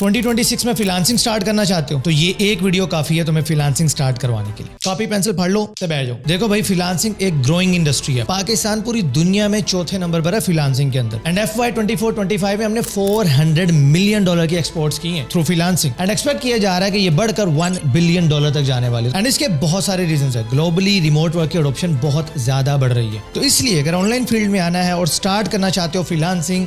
2026 में freelancing start करना चाहते हो तो ये एक वीडियो काफी है तुम्हें फ्रीलांसिंग स्टार्ट करवाने के लिए। कॉपी पेंसिल पढ़ लो तो बैठ जाओ। देखो भाई, फ्रीलांसिंग एक ग्रोइंग इंडस्ट्री है। पाकिस्तान पूरी दुनिया में चौथे नंबर पर है फ्रीलांसिंग के अंदर। एंड FY 24-25 में हमने $400 मिलियन की एक्सपोर्ट्स की हैं थ्रू फ्रीलांसिंग। एंड एक्सपेक्ट किया जा रहा है कि ये बढ़कर $1 बिलियन तक जाने वाली है। एंड इसके बहुत सारे रीजंस है। ग्लोबली रिमोट वर्क की एडॉप्शन बहुत ज्यादा बढ़ रही है। तो इसलिए अगर ऑनलाइन फील्ड में आना है और स्टार्ट करना चाहते हो फ्रीलांसिंग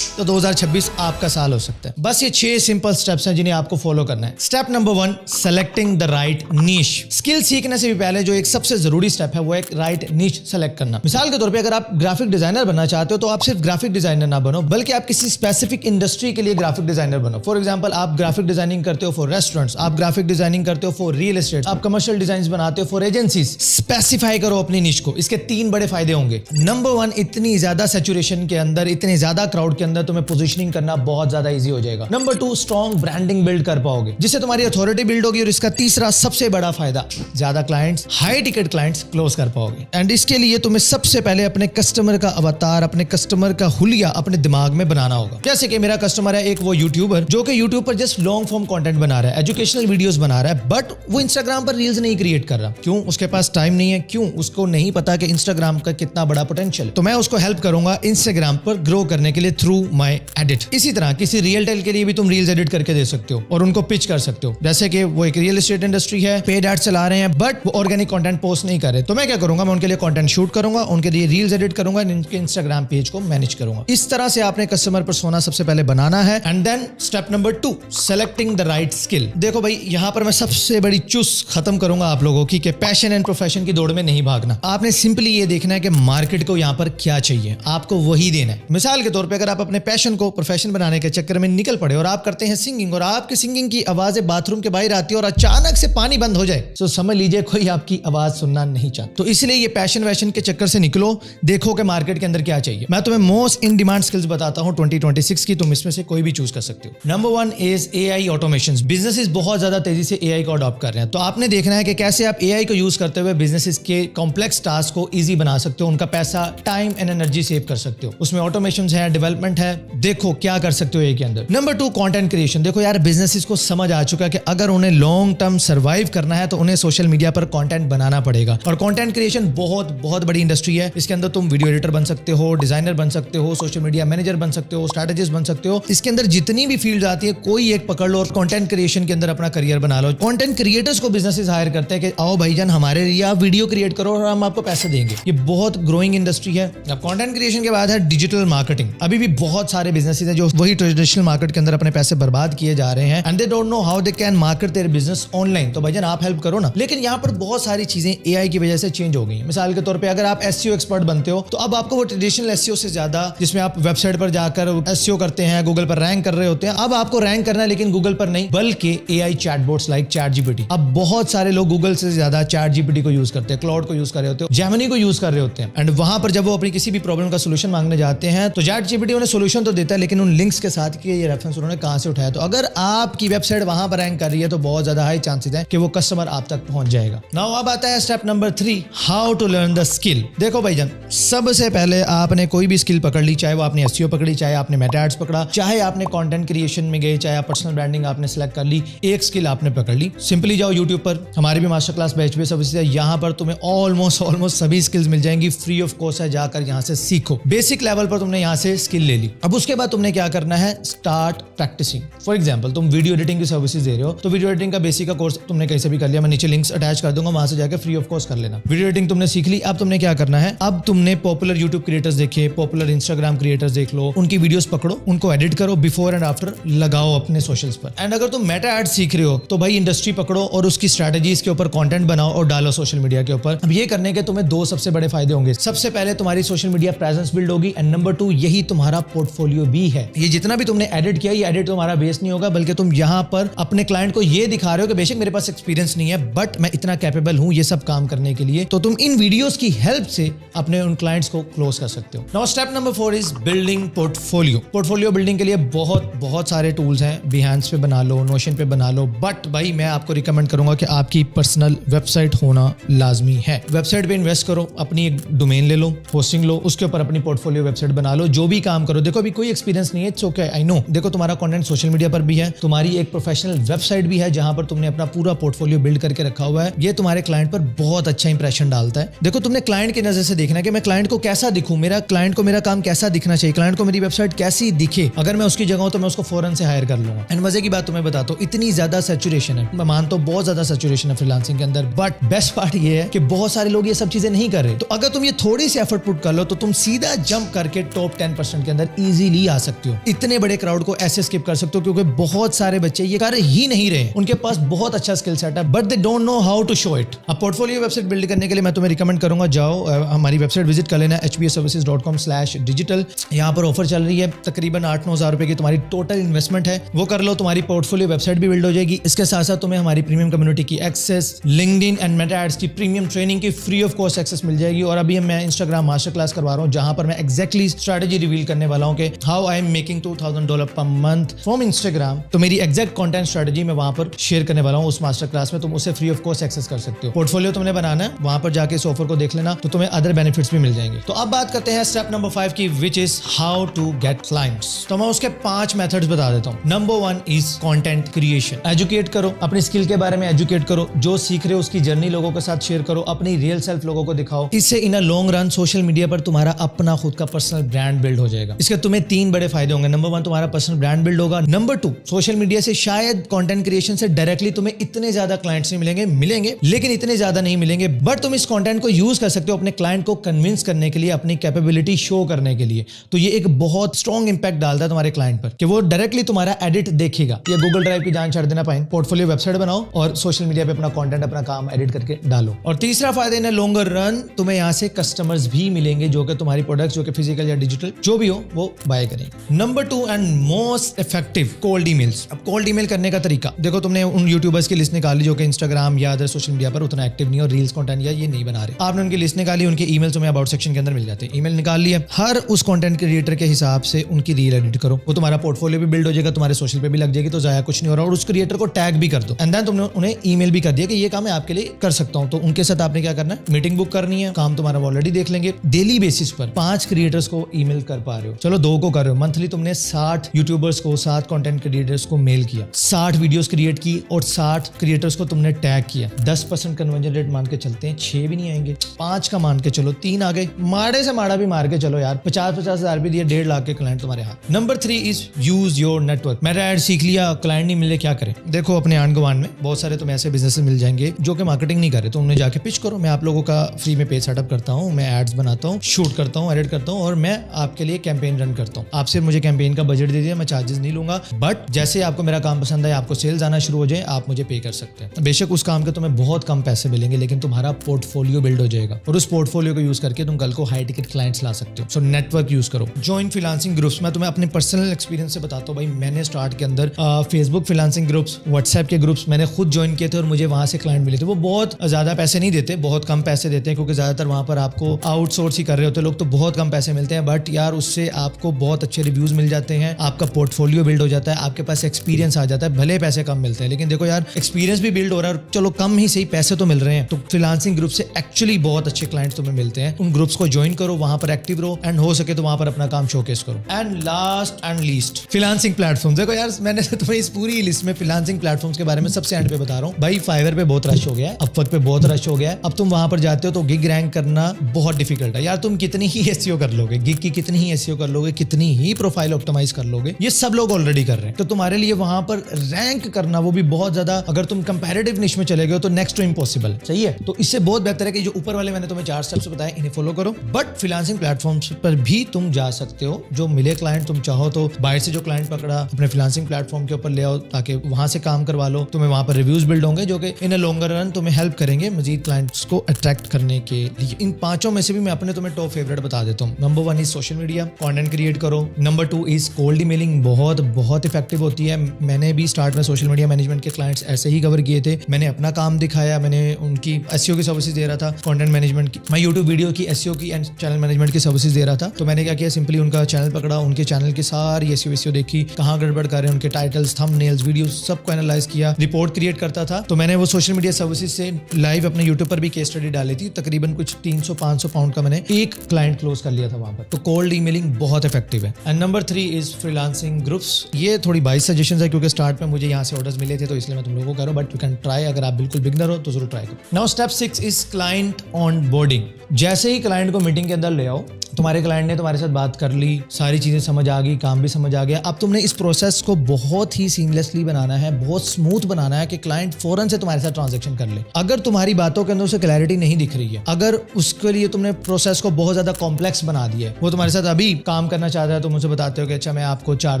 तो 2026 आपका साल हो सकता है। बस ये 6 सिंपल स्टेप्स हैं जिन्हें आपको फॉलो करना है। Step number 1, selecting the right niche. Skill सीखने से भी पहले जो एक सबसे जरूरी स्टेप है वो एक राइट नीश सेलेक्ट करना। मिसाल के तौर पे अगर आप ग्राफिक डिजाइनर बनना चाहते हो तो आप सिर्फ ग्राफिक डिजाइनर ना बनो, बल्कि आप किसी स्पेसिफिक इंडस्ट्री के लिए ग्राफिक डिजाइनर बनो। फॉर एग्जाम्पल, आप ग्राफिक डिजाइनिंग करते हो फॉर रेस्टोरेंट्स, आप ग्राफिक डिजाइनिंग करते हो फॉर रियल एस्टेट, आप कमर्शियल डिजाइन बनाते हो फॉर एजेंसीज। स्पेसिफाई करो अपनी निश को। इसके 3 बड़े फायदे होंगे। नंबर 1, इतनी ज्यादा सैचुरेशन के अंदर, इतने ज्यादा क्राउड के अंदर तुम्हें पोजीशनिंग करना बहुत ज्यादा इजी हो जाएगा। नंबर 2, स्ट्रॉन्ग ब्रांडिंग बिल्ड कर पाओगे जिससे तुम्हारी अथॉरिटी बिल्ड होगी। और इसका तीसरा सबसे बड़ा फायदा, ज्यादा clients, high ticket clients close कर पाओगे। एंड इसके लिए तुम्हें सबसे पहले अपने कस्टमर का अवतार, अपने कस्टमर का हुलिया अपने दिमाग में बनाना होगा। जैसे कि मेरा कस्टमर है एक वो यूट्यूबर जो कि यूट्यूब पर जस्ट लॉन्ग फॉर्म कंटेंट बना रहा है, एजुकेशनल वीडियोस बना रहा है, बट वो इंस्टाग्राम पर रील्स नहीं क्रिएट कर रहा। क्यों? उसके पास टाइम नहीं है। क्यों? उसको नहीं पता कि इंस्टाग्राम का कितना बड़ा पोटेंशियल। तो मैं उसको हेल्प करूंगा इंस्टाग्राम पर ग्रो करने के लिए थ्रू माई एडिट। इसी तरह किसी रियल टेल के लिए भी तुम रील्स एडिट करके दे सकते हो और उनको पिच कर सकते हो। जैसे कि वो एक रियल एस्टेट इंडस्ट्री है, पेड एड्स चला रहे हैं, बट वो ऑर्गेनिक कंटेंट पोस्ट नहीं कर रहे। तो मैं क्या करूंगा, मैं उनके लिए कंटेंट शूट करूंगा, उनके लिए रील्स एडिट करूंगा, उनके इंस्टाग्राम पेज को मैनेज करूंगा। इस तरह से आपने कस्टमर पर्सोना सबसे पहले बनाना है। And then step number 2, selecting the right skill. देखो भाई, यहां पर मैं सबसे बड़ी चुस खत्म करूंगा आप लोगों की, पैशन एंड प्रोफेशन की दौड़ में नहीं भागना। आपने सिंपली ये देखना है कि मार्केट को यहां पर क्या चाहिए, आपको वही देना है। मिसाल के तौर पर अगर आप अपने पैशन को प्रोफेशन बनाने के चक्कर में निकल पड़े और आप करते हैं सिंगिंग और आपकी सिंगिंग की आवाजें बाथरूम के बाहर आती है और अचानक से पानी बंद हो जाए, तो समझ लीजिए कोई आपकी आवाज सुनना नहीं चाहता। तो इसलिए ये पैशन वैशन के चक्कर से निकलो, देखो कि मार्केट के अंदर क्या चाहिए। मैं तुम्हें मोस्ट इन डिमांड स्किल्स बताता हूं 2026 की, तुम इसमें से कोई भी चूज कर सकते हो। Number 1 is AI automation. Businesses बहुत ज्यादा तेजी से AI को अडॉप्ट कर रहे हैं, तो आपने देखना है कि कैसे आप AI को यूज करते हुए बिजनेसेस के कॉम्प्लेक्स टास्क को इजी बना सकते हो, उनका पैसा, टाइम एंड एनर्जी सेव कर सकते हो। उसमें ऑटोमेशन है, डेवलपमेंट है, देखो क्या कर सकते हो AI के अंदर। Number 2, content creation. देखो यार, बिजनेसेस को समझ आ चुका है कि अगर उन्हें लॉन्ग टर्म सर्वाइव करना है तो उन्हें सोशल मीडिया पर कंटेंट बनाना पड़ेगा। और कंटेंट क्रिएशन बहुत बड़ी इंडस्ट्री है। इसके अंदर तुम वीडियो एडिटर बन सकते हो, डिजाइनर बन सकते हो, सोशल मीडिया मैनेजर बन सकते हो, स्ट्रैटेजिस्ट बन सकते हो। इसके अंदर जितनी भी फील्ड आती है कोई एक पकड़ लो और कंटेंट क्रिएशन के अंदर अपना करियर बना लो। कंटेंट क्रिएटर्स को बिजनेसेस हायर करते हैं कि आओ भाईजान हमारे लिए आप वीडियो क्रिएट करो और हम आपको पैसे देंगे। ये बहुत ग्रोइंग इंडस्ट्री है। अब कंटेंट क्रिएशन के बाद है डिजिटल मार्केटिंग। अभी भी बहुत सारे बिजनेसेस हैं जो वही ट्रेडिशनल मार्केट के अंदर अपने पैसे बर्बाद किए जा रहे हैं and they don't know how they can market their business online. तो भाईजान आप हेल्प करो ना। लेकिन यहाँ पर बहुत सारी चीजें AI की वजह से चेंज हो गई हैं। मिसाल के तौर पे अगर आप SEO एक्सपर्ट बनते हो तो अब आपको वो ट्रेडिशनल SEO से ज्यादा, जिसमें आप वेबसाइट पर जाकर SEO करते हैं, गूगल पर रैंक कर रहे होते हैं, अब आपको रैंक करना है लेकिन गूगल पर नहीं, बल्कि AI चैटबॉट्स लाइक ChatGPT। अब बहुत सारे लोग गूगल से ज्यादा ChatGPT को यूज करते हैं, क्लाउड को यूज कर रहे होते हैं, जेमिनी को यूज कर रहे होते हैं। एंड वहां पर जब वो अपनी किसी भी प्रॉब्लम का सोल्यूशन मांगने जाते हैं तो ChatGPT उन्हें सोल्यूशन तो देता है लेकिन उन लिंक्स के साथ कि ये रेफरेंस उन्होंने कहां से उठाया। तो अगर आपकी वेबसाइट वहां पर रैंक कर रही है तो बहुत ज्यादा हाई चांसेस है कि वो कस्टमर आप तक पहुंच जाएगा। नाउ अब आता है step number 3, how to learn the skill. देखो भाईजान, सबसे पहले आपने कोई भी स्किल पकड़ ली, चाहे वो आपने SEO पकड़ी, चाहे आपने मेटा एड्स पकड़ा, चाहे आपने कंटेंट क्रिएशन में गए, चाहे आप पर्सनल ब्रांडिंग आपने सेलेक्ट कर ली, एक स्किल आपने पकड़ ली। सिंपली जाओ यूट्यूब पर, हमारे भी मास्टर क्लास बैच पे सर्विसेज है, यहाँ पर तुम्हें ऑलमोस्ट सभी स्किल्स मिल जाएंगी, फ्री ऑफ कॉस्ट है। जाकर यहाँ से सीखो। बेसिक लेवल पर तुमने यहाँ से स्किल ले ली। अब उसके बाद तुमने क्या करना है, स्टार्ट प्रैक्टिसिंग। फॉर एग्जाम्पल, तुम वीडियो एडिटिंग की सर्विसेज दे रहे हो तो वीडियो एडिटिंग का बेसिक का कोर्स तुमने कहीं से भी कर लिया, मैं नीचे लिंक्स अटैच कर दूंगा, वहां से जाकर फ्री ऑफ कॉस्ट कर लेना। वीडियो एडिटिंग तुमने सीख ली। अब तुमने क्या करना है, अब तुमने पॉपुलर यूट्यूब क्रिएटर्स देखे, पॉपुलर इंस्टाग्राम क्रिएटर्स देख लो, उनकी वीडियोस पकड़ो, उनको एडिट करो, बिफोर एंड आफ्टर लगाओ अपने सोशल्स पर। एंड अगर तुम मेटा एड सीख रहे हो तो भाई इंडस्ट्री पकड़ो और उसकी स्ट्रैटेजीज के ऊपर कंटेंट बनाओ और डालो सोशल मीडिया के ऊपर। अब ये करने के तुम्हें 2 सबसे बड़े फायदे होंगे। सबसे पहले तुम्हारी सोशल मीडिया प्रेजेंस बिल्ड होगी एंड नंबर 2 यही तुम्हारा पोर्टफोलियो भी है। ये जितना भी तुमने एडिट किया, ये एडिट तुम्हारा बेस नहीं होगा, बल्कि तुम यहाँ पर अपने क्लाइंट को ये दिखा रहे हो कि बेशक मेरे पास एक्सपीरियंस नहीं है बट मैं इतना कैपेबल हूं ये सब काम करने के लिए। तो तुम इन वीडियोस की हेल्प से अपने उन क्लाइंट्स को क्लोज कर सकते हो। Now step number 4 is building portfolio. Portfolio building के लिए बहुत सारे टूल्स हैं। Behance पे बना लो, Notion पे बना लो, बट भाई मैं आपको रिकमेंड करूंगा कि आपकी पर्सनल वेबसाइट होना लाजमी है। वेबसाइट पे इन्वेस्ट करो, अपनी एक डोमेन ले लो, होस्टिंग लो, उसके ऊपर अपनी पोर्टफोलियो वेबसाइट बना लो, जो भी काम करो। देखो अभी कोई एक्सपीरियंस नहीं है, इट्स ओके, आई नो। देखो तुम्हारा तुम्हारा कंटेंट सोशल मीडिया पर भी है, तुम्हारी एक प्रोफेशनल वेबसाइट भी है जहां पर तुमने अपना पूरा पोर्टफोलियो बिल्ड करके रखा हुआ है, ये तुम्हारे क्लाइंट पर बहुत अच्छा इंप्रेशन डालता है। देखो तुमने क्लाइंट की नजर से देखना है कि मैं क्लाइंट को कैसा दिखूं, मेरा क्लाइंट को मेरा काम कैसा दिखना चाहिए, क्लाइंट को मेरी वेबसाइट कैसी दिखे। अगर मैं उसकी जगह हूं तो मैं उसको फौरन से हायर कर लूंगा। एंड मजे की बात तुम्हें बताता हूं, इतनी ज्यादा सैचुरेशन है, मैं मानता हूं बहुत ज्यादा सैचुरेशन है फ्रीलांसिंग के अंदर, बट बेस्ट पार्ट ये है कि बहुत सारे लोग ये सब चीजें नहीं कर रहे। तो अगर तुम ये थोड़ी सी एफर्ट पुट कर लो तो तुम सीधा जंप करके टॉप 10% के अंदर इजीली आ सकते हो। इतने बड़े क्राउड को ऐसे स्किप कर सकते हो क्योंकि बहुत सारे बच्चे ये कर ही नहीं रहे, उनके पास बहुत अच्छा स्किल सेट है but they don't know how to show it. अब पोर्टफोलियो वेबसाइट बिल्ड करने के लिए मैं तुम्हें रिकमेंड करूंगा, जाओ हमारी वेबसाइट विजिट कर लेना hbsservices.com/digital। यहाँ पर ऑफर चल रही है, तकरीबन 8-9 हज़ार रुपए की तुम्हारी टोटल इन्वेस्टमेंट है, वो कर लो, तुम्हारी पोर्टफोलियो वेबसाइट भी बिल्ड हो जाएगी। इसके साथ साथ तुम्हें हमारी प्रीमियम कम्युनिटी की access, LinkedIn and Meta ads की प्रीमियम ट्रेनिंग की फ्री ऑफ कॉस्ट एक्सेस मिल जाएगी। और अभी मैं इंस्टाग्राम मास्टर क्लास करवा रहा हूँ जहां पर मैं एग्जैक्टली स्ट्रेटेजी रिवील करने वाला हूँ कि how I am making $2,000 per month from Instagram. तो मेरी एग्जैक्ट कंटेंट स्ट्रेटेजी मैं वहां पर शेयर करने वाला हूँ उस मास्टर क्लास में, तुम उसे फ्री ऑफ कॉस्ट एक्सेस कर सकते हो। पोर्टफोलियो तुमने बनाना है, वहां पर जाके इस ऑफर को देख लेना, तो तुम्हें अदर बेनिफिट्स भी मिल जाएंगे। तो अब बात करते हैं स्टेप नंबर 5 की, which is how to get clients. तो मैं उसके 5 मेथड्स बता देता हूँ। Number 1 is content creation. Educate करो, अपनी स्किल के बारे में एजुकेट करो, जो सीख रहे हो उसकी जर्नी लोगों के साथ शेयर करो, अपनी रियल सेल्फ लोगों को दिखाओ। इससे in a long run social media पर तुम्हारा अपना खुद का पर्सनल ब्रांड बिल्ड हो जाएगा। इसके तुम्हें 3 बड़े फायदे होंगे। नंबर 1 तुम्हारा पर्सनल ब्रांड बिल्ड होगा। नंबर 2 सोशल मीडिया से शायद कंटेंट क्रिएशन से डायरेक्टली तुम्हें इतने ज्यादा क्लाइंट्स नहीं मिलेंगे लेकिन इतने ज्यादा नहीं मिलेंगे, बट तुम इस कंटेंट को यूज कर सकते हो अपने क्लाइंट को कन्विंस करने के लिए, अपनी कैपेबिलिटी शो करने के लिए। तो ये एक बहुत स्ट्रॉन्ग इंपैक्ट डालता है तुम्हारे क्लाइंट पर कि वो डायरेक्टली तुम्हारा एडिट देखेगा। या गूगल ड्राइव की जान छाड़ देना पाए, पोर्टफोलियो वेबसाइट बनाओ और सोशल मीडिया पे अपना कंटेंट, अपना काम एडिट करके डालो। और तीसरा फायदा इन लॉन्गर रन तुम्हें यहाँ से कस्टमर्स भी मिलेंगे जो कि तुम्हारी प्रोडक्ट्स, जो कि फिजिकल या डिजिटल जो भी हो, वो बाय करेंगे। Number 2 and most effective, cold emails. अब कोल्ड ईमेल करने का तरीका देखो, तुमने उन यूट्यूबर्स की लिस्ट निकाली जो कि इंस्टाग्राम या अदर सोशल मीडिया पर उतना एक्टिव नहीं और रील्स कंटेंट या ये नहीं बना रहे, आपने उनकी लिस्ट निकाली, उनके ईमेल तुम्हें अबाउट सेक्शन के अंदर मिल जाते हैं। ईमेल निकाल लिया, हर उस कंटेंट क्रिएटर के हिसाब से उनकी रील एडिट करो, वो तुम्हारा पोर्टफोलियो भी बिल्ड हो जाएगा, तुम्हारे सोशल पे भी लग जाएगी, तो जाया कुछ नहीं हो रहा। और उस क्रिएटर को टैग भी कर दो एंड देन तुमने उन्हें ईमेल भी कर दिया कि ये काम मैं आपके लिए कर सकता हूं। तो उनके साथ आपने क्या करना है, मीटिंग बुक करनी है, काम तुम्हारा ऑलरेडी देख लेंगे। डेली बेसिस पर 5 क्रिएटर्स को ईमेल कर पा रहे हो, चलो 2 को कर रहे हो, मंथली तुमने 60 यूट्यूबर्स को, 7 कंटेंट क्रिएटर्स को मेल किया, 60 वीडियोस क्रिएट की और 60 क्रिएटर्स को तुमने टैग किया। 10% कन्वर्जन रेट मान के चलते हैं, 6 भी नहीं आएंगे, 5 का मान के चलो, 3 आ गए, माड़े से माड़ा भी मार के चलो यार, 50-50 हज़ार भी दिए, 1.5 लाख के क्लाइंट तुम्हारे हाथ। Number 3 is use your network. मेरा ऐड सीख लिया, क्लाइंट नहीं मिले, क्या करें? देखो अपने आंड गवान में बहुत सारे तुम्हें ऐसे बिजनेस मिल जाएंगे जो कि मार्केटिंग नहीं कर रहे, तो उन्हें जाके पिच करो, मैं आप लोगों का फ्री में पेज सेटअप करता हूँ, मैं एड्स बनाता हूँ, शूट करता हूँ, एडिट करता हूँ और मैं आपके लिए कैंपेन रन करता हूँ। आप सिर्फ मुझे कैंपेन का बजट दे दिया, मैं चार्जेस नहीं लूंगा, बट जैसे आपको मेरा काम पसंद है, आपको सेल्स आना शुरू हो जाए, आप मुझे पे कर सकते हैं। बेशक उस काम के तुम्हें बहुत कम पैसे मिलेंगे लेकिन तुम्हारा पोर्टफोलियो बिल्ड हो जाएगा और उस पोर्टफोलियो को यूज करके तुम कल को हाई टिकट क्लाइंट्स ला सकते हो। सो नेटवर्क यूज करो, जॉइन फ्रीलांसिंग ग्रुप्स। मैं तुम्हें अपने पर्सनल एक्सपीरियंस से बताता हूँ भाई, मैंने स्टार्ट के अंदर फेसबुक फ्रीलांसिंग ग्रुप्स, व्हाट्सएप के ग्रुप्स मैंने खुद ज्वाइन किए थे और मुझे वहां से क्लाइंट मिले थे। वो बहुत ज्यादा पैसे नहीं देते, बहुत कम पैसे देते हैं क्योंकि ज्यादातर वहां पर आपको आउटसोर्स ही कर रहे होते लोग, तो बहुत कम पैसे मिलते हैं, बट यार उससे आपको बहुत अच्छे रिव्यूज मिल जाते हैं, आपका पोर्टफोलियो बिल्ड हो जाता है, आपके पास एक्सपीरियंस आ जाता है। भले पैसे कम मिलते हैं लेकिन देखो यार एक्सपीरियंस भी बिल्ड हो रहा है और चलो कम ही सही पैसे तो मिल रहे हैं, तो फ्रीलांसिंग ग्रुप से एक्चुअली बहुत अच्छे क्लाइंट्स तुम्हें मिलते हैं। उन ग्रुप्स को ज्वाइन करो, वहां पर एक्टिव रहो एंड हो सके तो वहां पर अपना काम शोकेस करो। And last and least, freelancing platform. देखो यार मैंने तुम्हें इस पूरी लिस्ट में फ्रीलांसिंग प्लेटफॉर्म्स के बारे में सबसे एंड पे बता रहा हूँ भाई। फाइवर पे बहुत रश हो गया है, अपवर्क पे बहुत रश हो गया है, अब तुम वहां पर जाते हो तो गिग रैंक करना बहुत डिफिकल्ट है यार। तुम कितनी ही एसईओ कर लोगे, गिग की कितनी ही एसईओ कर लोगे, कितनी ही प्रोफाइल ऑप्टिमाइज कर लोगे, ये सब लोग ऑलरेडी कर रहे हैं, तो तुम्हारे लिए वहां पर रैंक करना वो भी बहुत ज्यादा, अगर तुम कंपैरेटिव निश में चले गए तो नेक्स्ट टू इम्पॉसिबल। सही है, तो इससे बहुत बेहतर है कि जो ऊपर वाले मैंने तुम्हें 4 स्टेप्स बताए इन्हें फॉलो करो। बट फ्रीलांसिंग प्लेटफॉर्म्स पर भी तुम जा सकते हो, जो मिले क्लाइंट, तुम चाहो तो बाहर से जो क्लाइंट पकड़ा अपने फ्रीलांसिंग प्लेटफॉर्म के ऊपर ले आओ ताकि वहां से काम करवा लो, तुम्हें वहां पर रिव्यूज बिल्ड होंगे जो कि इन अ लॉन्गर रन तुम्हें हेल्प करेंगे मजीद क्लाइंट्स को अट्रैक्ट करने के लिए। इन 5 में से भी मैं अपने तुम्हें टॉप फेवरेट बता देता हूँ। Number 1 is social media, content create करो। नंबर 2 इज कोल्ड ईमेलिंग, बहुत इफेक्टिव होती है। मैंने भी स्टार्ट में सोशल मीडिया मैनेजमेंट के क्लाइंट्स ऐसे ही कवर किए थे, मैंने अपना काम दिखाया, मैंने उनकी एसईओ की सर्विसेज दे रहा था, कंटेंट मैनेजमेंट की, मैं यूट्यूब वीडियो की एसईओ की एंड चैनल मैनेजमेंट की सर्विसेज दे रहा था। तो मैंने क्या किया, सिंपली उनका चैनल पकड़ा, उनके चैनल की सारी एसईओ देखी, कहाँ गड़बड़ कर रहे हैं, उनके टाइटल्स, थंबनेल्स, वीडियोस सबको एनालाइज किया, रिपोर्ट क्रिएट करता था। तो मैंने वो सोशल मीडिया सर्विसेज से लाइव अपने यूट्यूब पर भी केस स्टडी डाली थी, तकरीबन कुछ 300-500 पाउंड का मैंने एक क्लाइंट क्लोज कर लिया था वहां पर। तो कोल्ड ईमेलिंग बहुत इफेक्टिव है। And number 3 is freelancing groups, ये थोड़ी 22 सजेशंस है क्योंकि स्टार्ट में मुझे यहाँ से ऑर्डर्स मिले थे तो इसलिए मैं तुम लोगों को कह रहा हूँ, बट यू कैन ट्राई। अगर आप बिल्कुल बिगनर हो तो जरूर ट्राई करो। Now step 6 is client on boarding. जैसे ही क्लाइंट को मीटिंग के अंदर ले आओ, तुम्हारे क्लाइंट ने तुम्हारे साथ बात कर ली, सारी चीजें समझ आ गई, काम भी समझ आ गया, अब तुमने इस प्रोसेस को बहुत ही सीमलेसली बनाना है, बहुत स्मूथ बनाना है कि क्लाइंट फौरन से तुम्हारे साथ ट्रांजैक्शन कर ले। अगर तुम्हारी बातों के अंदर उसे क्लैरिटी नहीं दिख रही है, अगर उसके लिए तुमने प्रोसेस को बहुत ज्यादा कॉम्प्लेक्स बना दिया है, वो तुम्हारे साथ अभी काम करना चाहता है तो मुझे बताते हो कि अच्छा मैं आपको 4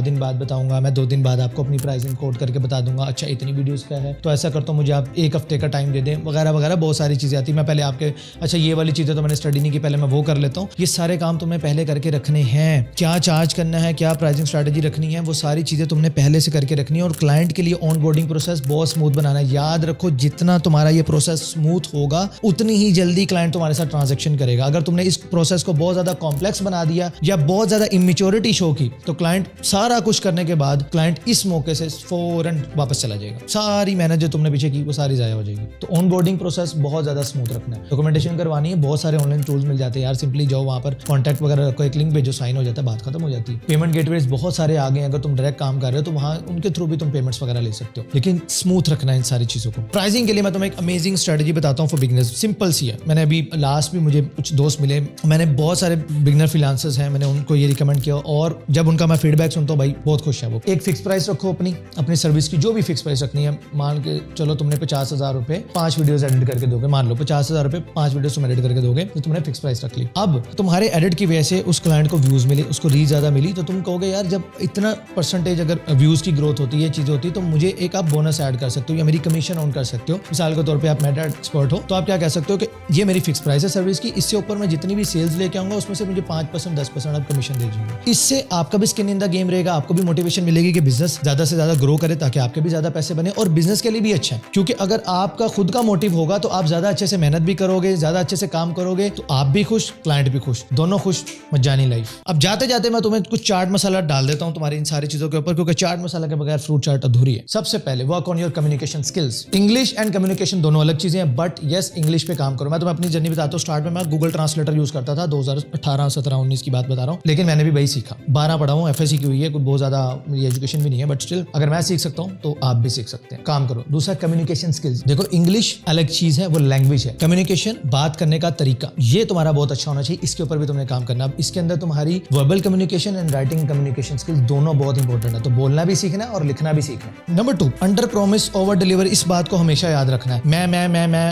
दिन बाद बताऊंगा, मैं 2 दिन बाद आपको अपनी प्राइसिंग कोड करके बता दूंगा, अच्छा इतनी वीडियोस का है तो ऐसा करता हूँ, मुझे आप 1 हफ्ते का टाइम दे दें, वगैरह वगैरह बहुत सारी चीजें आती है। मैं पहले आपके अच्छा ये वाली चीजें तो मैंने स्टडी नहीं की, पहले मैं वो कर लेता हूँ। ये सारे काम तुमने पहले करके रखने हैं। क्या चार्ज करना है, क्या प्राइसिंग स्ट्रेटजी रखनी है, वो सारी चीजें तुमने पहले से करके रखनी है। और क्लाइंट के लिए ऑन बोर्डिंग प्रोसेस बहुत स्मूथ बनाना है। याद रखो, जितना तुम्हारा ये प्रोसेस स्मूथ होगा उतनी ही जल्दी क्लाइंट तुम्हारे साथ ट्रांजैक्शन करेगा। अगर तुमने इस प्रोसेस को बहुत ज्यादा कॉम्प्लेक्स बना दिया या बहुत ज्यादा इमेच्योरिटी शो की तो क्लाइंट सारा कुछ करने के बाद क्लाइंट इस मौके से फौरन वापस चला जाएगा, सारी मेहनत जो तुमने पीछे की वो सारी जाया हो जाएगी। तो ऑन बोर्डिंग प्रोसेस बहुत ज्यादा स्मूथ रखना है। डॉक्यूमेंटेशन करवानी है, बहुत सारे ऑनलाइन टूल्स मिल जाते हैं यार, सिंपली जाओ वहां पर कॉन्टैक्ट वगैरह रखो, एक लिंक भेजो, साइन हो जाता है, बात खत्म हो जाती है। पेमेंट गेटवेज बहुत सारे आ गए हैं, अगर तुम डायरेक्ट काम कर रहे हो तो वहां उनके थ्रू भी तुम पेमेंट्स वगैरह ले सकते हो, लेकिन स्मूथ रखना है इन सारी चीजों को। प्राइसिंग के लिए मैं तुम्हें एक अमेजिंग स्ट्रेटजी बताता हूँ फॉर बिगिनर्स, सिंपल सी है। मैंने अभी लास्ट भी मुझे कुछ दोस्त मिले, मैंने बहुत सारे बिगिनर फ्रीलांसर्स हैं, मैंने उनको ये रिकमेंड किया और जब उनका मैं फीडबैक सुनता हूँ भाई बहुत खुश है वो। एक फिक्स प्राइस रखो अपनी सर्विस की, जो भी फिक्स प्राइस रखनी है। मान के चलो तुमने 50,000 रुपए 5 वीडियोस एडिट करके दोगे, मान लो 50,000 रुपए 5 वीडियोस तुम एडिट करके दोगे तो तुमने फिक्स प्राइस रख ली। अब तुम्हारे एडिट की वजह से उस क्लाइंट को व्यूज मिले, उसको रीच ज्यादा मिली, तो तुम कहोगे यार जब इतना परसेंटेज अगर व्यूज की ग्रोथ होती है, चीजें होती है, तो मुझे एक आप बोनस ऐड कर सकते हो या मेरी कमीशन ऑन कर सकते हो। मिसाल के तौर पे आप मेटा एक्सपर्ट हो तो आप क्या कह सकते हो कि ये मेरी फिक्स प्राइस है सर्विस की, इससे ऊपर मैं जितनी भी सेल्स लेके आऊंगा उसमें से मुझे 5% 10% आप कमीशन दे दीजिए। इससे आपका भी स्किन इन द गेम रहेगा, आपको भी मोटिवेशन मिलेगी कि बिजनेस ज्यादा से ज्यादा ग्रो करे ताकि आपके भी ज्यादा पैसे बने और बिजनेस के लिए भी अच्छा है। क्योंकि अगर आपका खुद का मोटिव होगा तो आप ज्यादा अच्छे से मेहनत भी करोगे, ज्यादा अच्छे से काम करोगे, तो आप भी खुश, क्लाइंट भी खुश, दोनों खुश, मजानी लाइफ। अब जाते जाते मैं तुम्हें कुछ चार्ट मसाला डाल देता हूं तुम्हारी इन सारी चीजों के ऊपर, क्योंकि चार्ट मसाला के बगैर फ्रूट चार्ट अधूरी है। सबसे पहले work on your communication skills. English and communication दोनों अलग चीजें हैं, बट यस इंग्लिश पे काम करो। मैं तुम्हें अपनी जर्नी बताता हूँ। स्टार्ट में मैं गूगल ट्रांसलेटर यूज करता था, 2018 17 19 की बात बता रहा हूँ, लेकिन मैंने भी वही सीखा। 12 पढ़ा हूँ, FSC की हुई है, कुछ बहुत ज्यादा मेरी एजुकेशन भी नहीं है, बट स्टिल अगर मैं सीख सकता हूँ तो आप भी सीख सकते हैं, काम करो। दूसरा कम्युनिकेशन स्किल्स। देखो इंग्लिश अलग चीज है, वो लैंग्वेज है। कम्युनिकेशन बात करने का तरीका, ये तुम्हारा बहुत अच्छा होना चाहिए, इसके ऊपर भी तुमने काम करना। अब इसके अंदर तुम्हारी verbal communication and writing communication skills दोनों बहुत इंपॉर्टेंट है, तो बोलना भी सीखना है और लिखना भी सीखना है। Number 2, under promise over deliver. इस बात को हमेशा याद रखना है।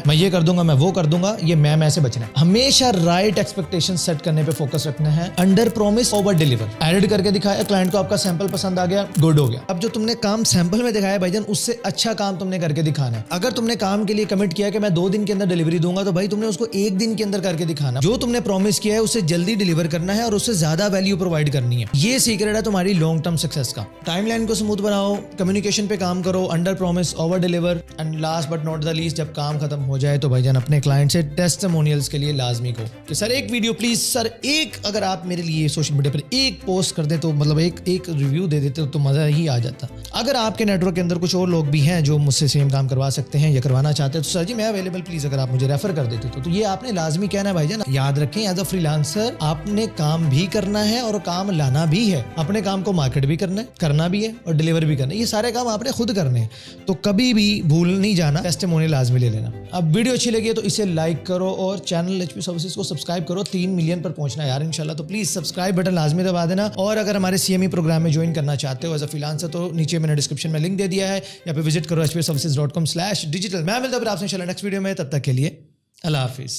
मैं ये कर दूंगा, मैं वो कर दूंगा, ये मैं से बचना है। हमेशा राइट एक्सपेक्टेशन सेट करने पे फोकस रखना है। Under promise over deliver. Edit करके दिखाया क्लाइंट को, आपका सैंपल पसंद आ गया, गुड हो गया। अब जो तुमने काम सैंपल में दिखाया भाईजान, उससे अच्छा काम तुमने करके दिखाना है। अगर तुमने काम के लिए कमिट किया कि मैं 2 दिन के अंदर डिलीवरी दूंगा, तो भाई तुमने उसको 1 दिन के अंदर करके दिखाना। जो तुमने प्रॉमिस किया है उससे जल्दी डिलीवर करना है और उससे ज्यादा वैल्यू प्रोवाइड करनी है। ये सीक्रेट है तुम्हारी लॉन्ग टर्म सक्सेस का। टाइमलाइन को स्मूथ बनाओ, कम्युनिकेशन पे काम करो, under promise over deliver, and last but not the least, जब काम खत्म हो जाए तो भाईजान अपने क्लाइंट से टेस्टिमोनियल्स के लिए लाजमी कहो कि सर एक वीडियो प्लीज, सर एक, अगर आप मेरे लिए सोशल मीडिया पर एक पोस्ट कर दे तो मतलब एक रिव्यू दे देते तो मजा ही आ जाता। अगर आपके नेटवर्क के अंदर कुछ और लोग भी हैं जो मुझसे सेम काम करवा सकते हैं या करवाना चाहते हैं तो सर जी मैं अवेलेबल, प्लीज अगर आप मुझे रेफर कर देते तो ये आपने लाजमी कहना है भाईजान। याद रखें, एज अ फ्रीलांसर आपने काम भी करना है और काम लाना भी है। अपने काम को मार्केट भी करना भी है और डिलीवर भी करना है। ये सारे काम आपने खुद करने हैं, तो कभी भी भूल नहीं जाना, टेस्टिमोनियल लाजमी ले लेना। अब वीडियो अच्छी लगी है तो इसे लाइक करो और चैनल HP सर्विसेज को सब्सक्राइब करो। 3 मिलियन पर पहुंचना है यार इंशाल्लाह, तो प्लीज सब्सक्राइब बटन लाजमी दबा देना। और अगर हमारे CME प्रोग्राम में ज्वाइन करना चाहते हो एज अ फ्रीलांसर तो नीचे मैंने डिस्क्रिप्शन में लिंक दे दिया है, या पे विजिट करो hpservices.com/digital। मैं मिलता हूं आपसे इंशाल्लाह नेक्स्ट वीडियो में, तब तक के लिए अल्लाह हाफिज।